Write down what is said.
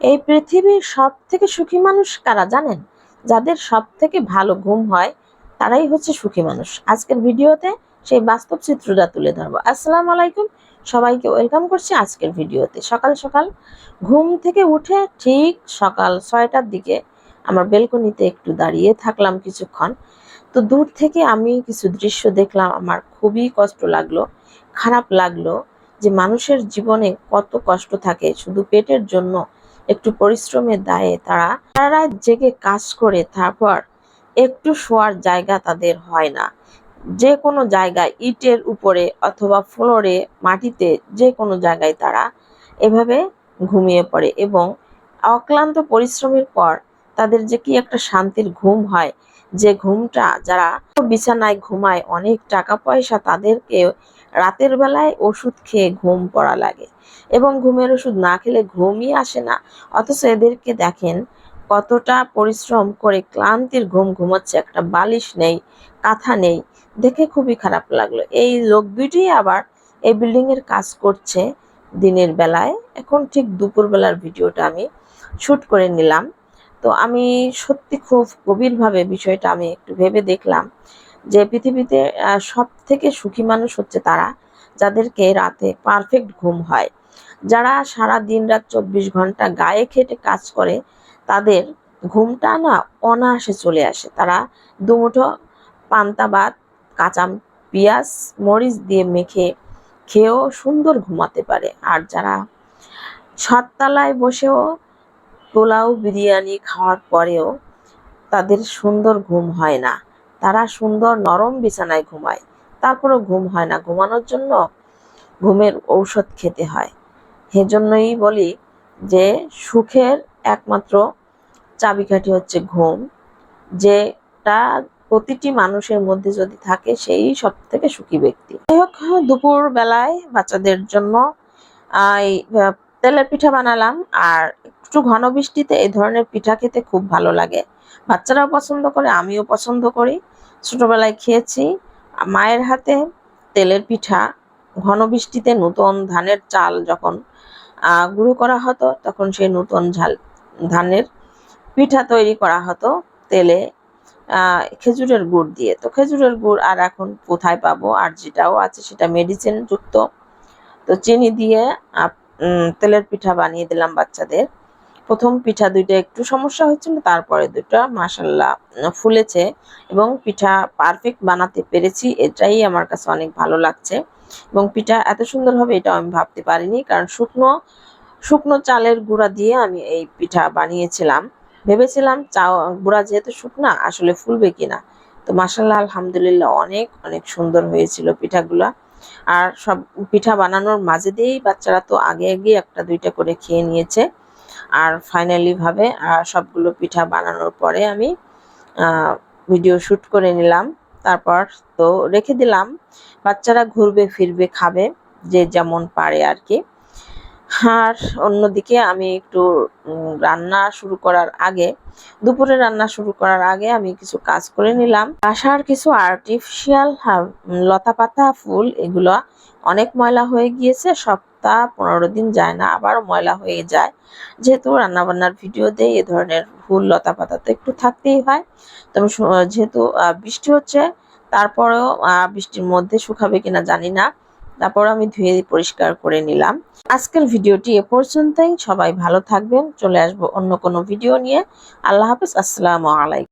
এই পৃথিবীর সব থেকে সুখী মানুষ কারা জানেন? যাদের সব থেকে ভালো ঘুম হয় তারাই হচ্ছে সুখী মানুষ। আজকের ভিডিওতে সেই বাস্তব চিত্রটা তুলে ধরবো। আসসালামু আলাইকুম, সবাইকে ওয়েলকাম করছি আজকের ভিডিওতে। সকাল সকাল ঘুম থেকে উঠে ঠিক সকাল 6টার দিকে আমার বেলকনিতে একটু দাঁড়িয়ে থাকলাম কিছুক্ষণ। তো দূর থেকে আমি কিছু দৃশ্য দেখলাম, আমার খুবই কষ্ট লাগলো, খারাপ লাগলো যে মানুষের জীবনে কত কষ্ট থাকে শুধু পেটের জন্য। একটু পরিশ্রমের দায়ে তারা সারা রাত জেগে কাজ করে, তারপর একটু শোয়ার জায়গা তাদের হয় না। যে কোনো জায়গায় ইটের উপরে অথবা ফ্লোরে, মাটিতে, যে কোনো জায়গায় তারা এভাবে ঘুমিয়ে পড়ে এবং অক্লান্ত পরিশ্রমের পর তাদের যে কি একটা শান্তির ঘুম হয়, যে ঘুমটা যারা বিছানায় ঘুমায় অনেক টাকা পয়সা, তাদেরকে রাতের বেলায় ওষুধ খেয়ে ঘুম পড়া লাগে এবং ঘুমের ওষুধ না খেলে ঘুমই আসে না। অথচ এদেরকে দেখেন কতটা পরিশ্রম করে ক্লান্তির ঘুম ঘুমাচ্ছে, একটা বালিশ নেই, কাঁথা নেই। দেখে খুবই খারাপ লাগলো। এই লোক দুইটি আবার এই বিল্ডিং এর কাজ করছে দিনের বেলায়। এখন ঠিক দুপুর বেলার ভিডিওটা আমি শুট করে নিলাম। তো আমি সত্যি খুব গভীরভাবে বিষয়টা আমি একটু ভেবে দেখলাম যে পৃথিবীতে সব থেকে সুখী মানুষ হচ্ছে তারা যাদেরকে রাতে পারফেক্ট ঘুম হয়। যারা সারা দিন রাত 24 ঘন্টা গায়ে খেটে কাজ করে তাদের ঘুমটা না অনায়াসে চলে আসে। তারা দুমুঠো পান্তা ভাত, কাঁচা পেঁয়াজ, মরিচ দিয়ে মেখে খেয়েও সুন্দর ঘুমাতে পারে। আর যারা ছাদতলায় বসেও পোলাও বিরিয়ানি খাওয়ার পরেও তাদের সুন্দর ঘুম হয় না, তারা সুন্দর নরম বিছানায় ঘুমায়, তারপরেও ঘুম হয় না। ঘুমানোর জন্য ঘুমের ঔষধ খেতে হয়। সেজন্যই বলি যে সুখের একমাত্র চাবিকাঠি হচ্ছে ঘুম, যেটা প্রতিটি মানুষের মধ্যে যদি থাকে সেই সব থেকে সুখী ব্যক্তি। যাই হোক, দুপুর বেলায় বাচ্চাদের জন্য এই তেলের পিঠা বানালাম। আর একটু ঘন বৃষ্টিতে এই ধরনের পিঠা খেতে খুব ভালো লাগে, বাচ্চারাও পছন্দ করে, আমিও পছন্দ করি। ছোটবেলায় খেয়েছি মায়ের হাতে তেলের পিঠা। ঘন বৃষ্টিতে নতুন ধানের চাল যখন গুঁড়ো করা হতো তখন সেই নতুন ধানের পিঠা তৈরি করা হতো তেলে খেজুরের গুড় দিয়ে। তো খেজুরের গুড় আর এখন কোথায় পাবো, আর যেটাও আছে সেটা মেডিসিন যুক্ত। তো চিনি দিয়ে তেলের পিঠা বানিয়ে দিলাম বাচ্চাদের। প্রথম পিঠা দুইটা একটু সমস্যা হচ্ছিল, তারপরে দুটো মাশাল্লাহ ফুলেছে এবং পিঠা পারফেক্ট বানাতে পেরেছি, এটাই আমার কাছে অনেক ভালো লাগছে। এবং পিঠা এত সুন্দর হবে এটা আমি ভাবতে পারিনি, কারণ শুকনো শুকনো চালের গুঁড়া দিয়ে আমি এই পিঠা বানিয়েছিলাম। ভেবেছিলাম গুঁড়া যেহেতু শুকনা আসলে ফুলবে কিনা। তো মাশাল্লাহ আলহামদুলিল্লাহ অনেক অনেক সুন্দর হয়েছিল পিঠাগুলা। আর সব পিঠা বানানোর মাঝে দিয়েই বাচ্চারা তো আগে আগে একটা দুইটা করে খেয়ে নিয়েছে। আর ফাইনালি ভাবে সবগুলো পিঠা বানানোর পরে আমি ভিডিও শুট করে নিলাম। তারপর তো রেখে দিলাম, বাচ্চারা ঘুরবে ফিরবে খাবে যে যেমন পারে আর কি। আর অন্যদিকে আমি একটু রান্না শুরু করার আগে, দুপুরে রান্না শুরু করার আগে আমি কিছু কাজ করে নিলাম। বাসার কিছু আর্টিফিশিয়াল লতা পাতা ফুল, এগুলো অনেক ময়লা হয়ে গিয়েছে, সপ্তাহ 15 দিন যায় না আবারও ময়লা হয়ে যায়। যেহেতু রান্নাবান্নার ভিডিও দেই, এ ধরনের ফুল লতা পাতা তো একটু থাকতেই হয়। তবে যেহেতু বৃষ্টি হচ্ছে, তারপরেও বৃষ্টির মধ্যে শুকাবে কিনা জানি না, তারপর আমি ধুয়ে পরিষ্কার করে নিলাম। আজকের ভিডিওটি এ পর্যন্তই। সবাই ভালো থাকবেন, চলে আসবো অন্য কোনো ভিডিও নিয়ে। আল্লাহ হাফেজ, আসসালামু আলাইকুম।